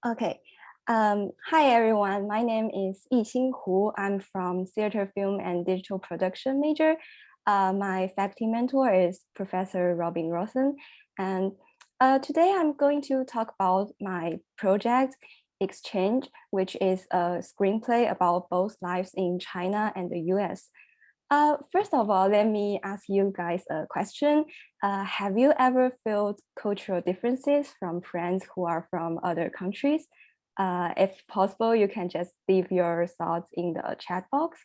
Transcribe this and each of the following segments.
Okay. Hi, everyone. My name is Yixin Hu. I'm from Theater, Film, and Digital Production major. My faculty mentor is Professor Robin Rosen. And today I'm going to talk about my project, Exchange, which is a screenplay about both lives in China and the US. First of all, let me ask you guys a question. Have you ever felt cultural differences from friends who are from other countries? If possible, you can just leave your thoughts in the chat box.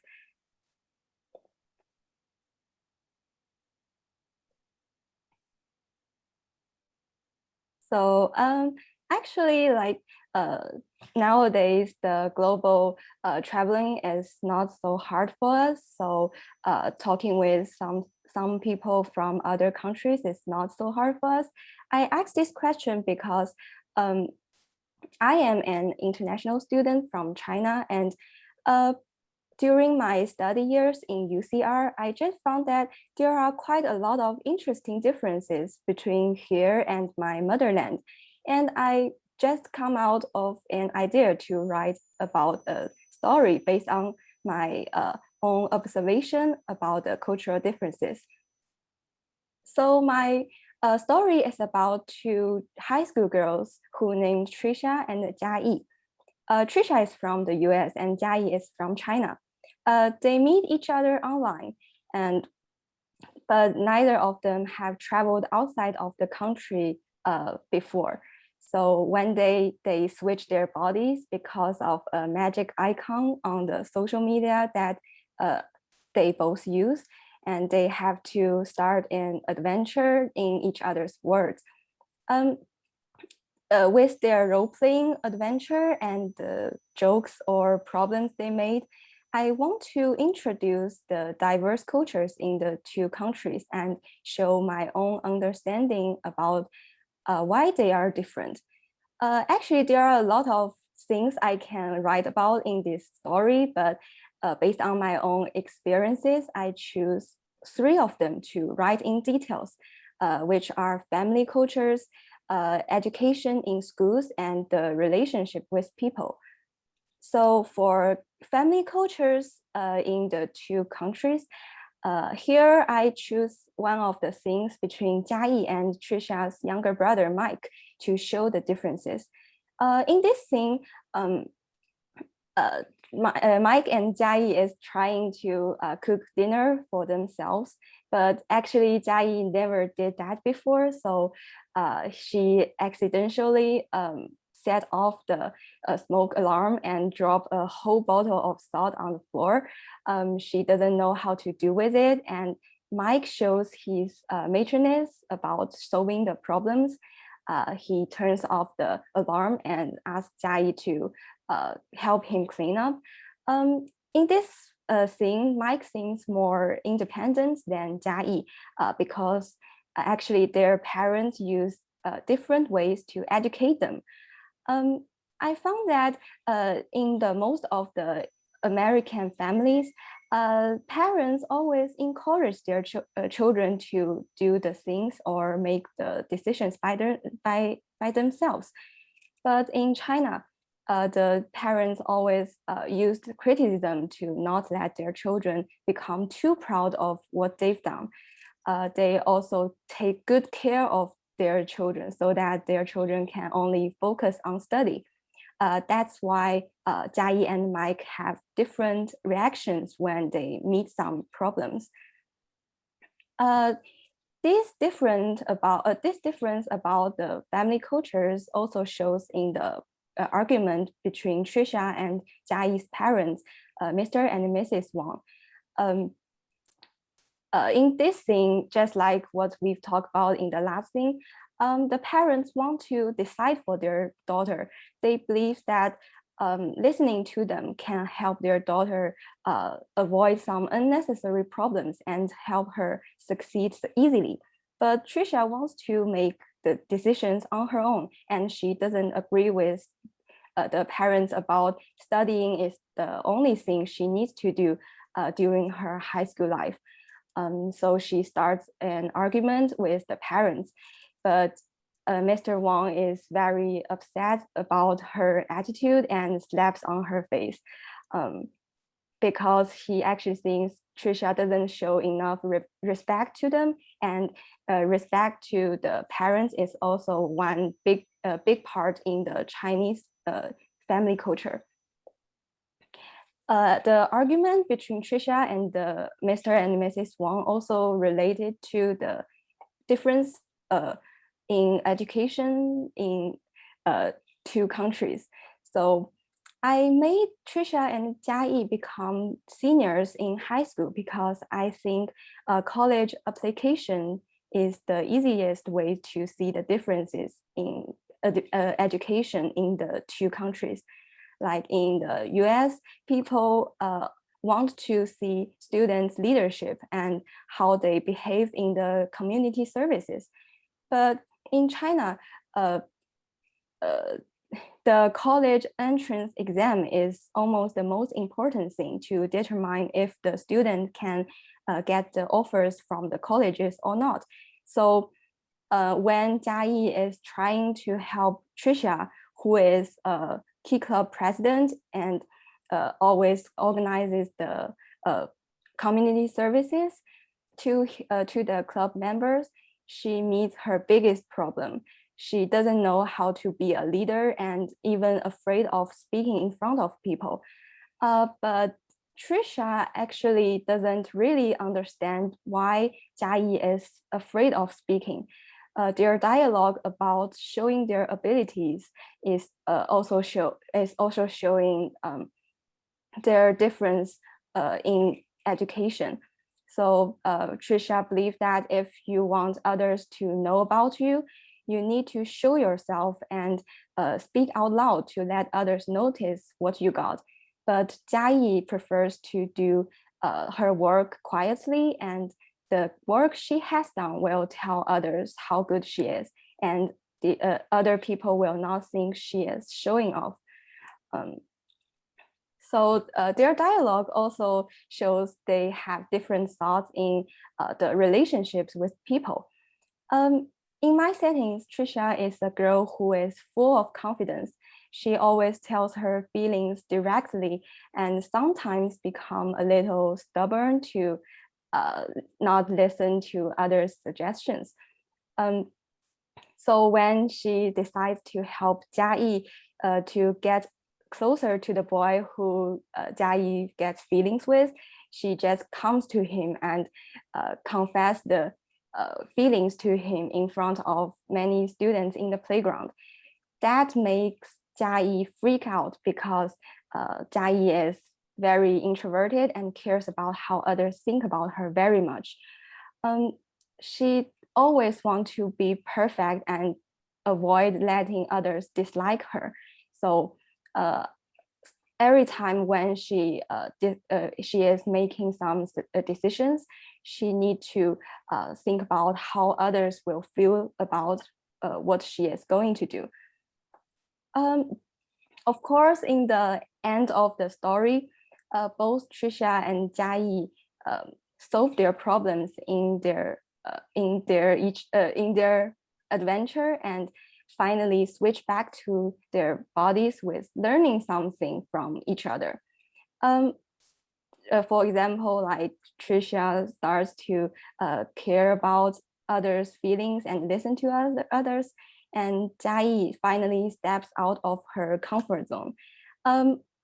So actually, nowadays, the global traveling is not so hard for us. So talking with some people from other countries is not so hard for us. I asked this question because I am an international student from China, and during my study years in UCR, I just found that there are quite a lot of interesting differences between here and my motherland. And I just come out of an idea to write about a story based on my own observation about the cultural differences. So my story is about two high school girls who named Trisha and Jia. Trisha is from the US and Jia is from China. They meet each other online, but neither of them have traveled outside of the country before. So when they switch their bodies because of a magic icon on the social media that they both use, and they have to start an adventure in each other's worlds. With their role-playing adventure and the jokes or problems they made, I want to introduce the diverse cultures in the two countries and show my own understanding about why they are different. Actually, there are a lot of things I can write about in this story, but based on my own experiences, I choose three of them to write in details, which are family cultures, education in schools, and the relationship with people. So for family cultures in the two countries, here I choose one of the scenes between Jia and Trisha's younger brother, Mike, to show the differences. In this scene, Mike and Jia is trying to cook dinner for themselves, but actually Jia never did that before. So she accidentally set off the smoke alarm and dropped a whole bottle of salt on the floor. She doesn't know how to do with it. And Mike shows his matroness about solving the problems. He turns off the alarm and asks Jia to help him clean up. In this scene, Mike seems more independent than Jia because actually their parents use different ways to educate them. I found that in the most of the American families, parents always encourage their children to do the things or make the decisions by themselves. But in China, the parents always used criticism to not let their children become too proud of what they've done. They also take good care of their children so that their children can only focus on study. That's why Jia and Mike have different reactions when they meet some problems. This difference about the family cultures also shows in the argument between Trisha and Jia's parents, Mr. and Mrs. Wang. In this scene, just like what we've talked about in the last scene, the parents want to decide for their daughter. They believe that listening to them can help their daughter avoid some unnecessary problems and help her succeed easily. But Trisha wants to make the decisions on her own, and she doesn't agree with the parents about studying is the only thing she needs to do during her high school life. So she starts an argument with the parents, but Mr. Wang is very upset about her attitude and slaps on her face, because he actually thinks Trisha doesn't show enough respect to them, and respect to the parents is also one big part in the Chinese family culture. The argument between Trisha and the Mr. and Mrs. Wang also related to the difference in education in two countries. So I made Trisha and Jiayi become seniors in high school because I think college application is the easiest way to see the differences in education in the two countries. Like in the US, people want to see students' leadership and how they behave in the community services. But in China, the college entrance exam is almost the most important thing to determine if the student can get the offers from the colleges or not. So when Jiayi is trying to help Trisha, who is a key club president and always organizes the community services to the club members, she meets her biggest problem. She doesn't know how to be a leader and even afraid of speaking in front of people. But Trisha actually doesn't really understand why Jiayi is afraid of speaking. Their dialogue about showing their abilities is also showing their difference in education. So Trisha believes that if you want others to know about you, you need to show yourself and speak out loud to let others notice what you got. But Jiayi prefers to do her work quietly, and the work she has done will tell others how good she is, and the other people will not think she is showing off. So their dialogue also shows they have different thoughts in the relationships with people. In my settings, Trisha is a girl who is full of confidence. She always tells her feelings directly and sometimes become a little stubborn to not listen to others' suggestions. So when she decides to help Jiayi to get closer to the boy who Jiayi gets feelings with, she just comes to him and confess the feelings to him in front of many students in the playground. That makes Jiayi freak out because Jiayi is very introverted and cares about how others think about her very much. She always wants to be perfect and avoid letting others dislike her. So every time when she is making some decisions, she needs to think about how others will feel about what she is going to do. Of course, in the end of the story, both Trisha and Jiayi solve their problems in their adventure and finally switch back to their bodies with learning something from each other. For example, like Trisha starts to care about others' feelings and listen to others, and Jiayi finally steps out of her comfort zone.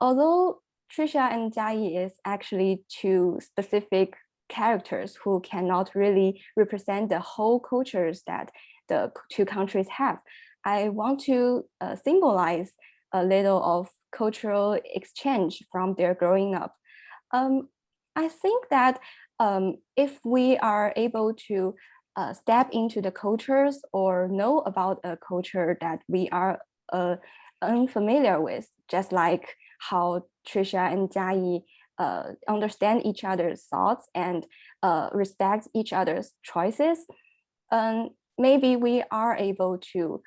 Although Trisha and Jiayi is actually two specific characters who cannot really represent the whole cultures that the two countries have, I want to symbolize a little of cultural exchange from their growing up. I think that if we are able to step into the cultures or know about a culture that we are unfamiliar with, just like how Trisha and Jiayi understand each other's thoughts and respect each other's choices, maybe we are able to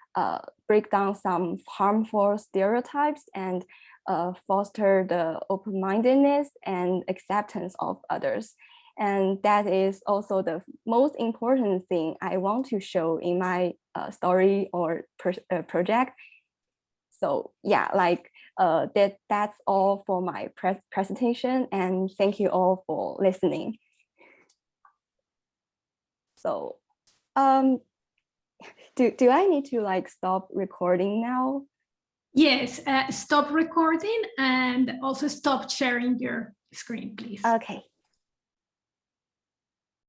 break down some harmful stereotypes and foster the open-mindedness and acceptance of others. And that is also the most important thing I want to show in my story or project. So yeah, like that's all for my presentation, and thank you all for listening. So do I need to like stop recording now? Yes, stop recording and also stop sharing your screen, please. Okay.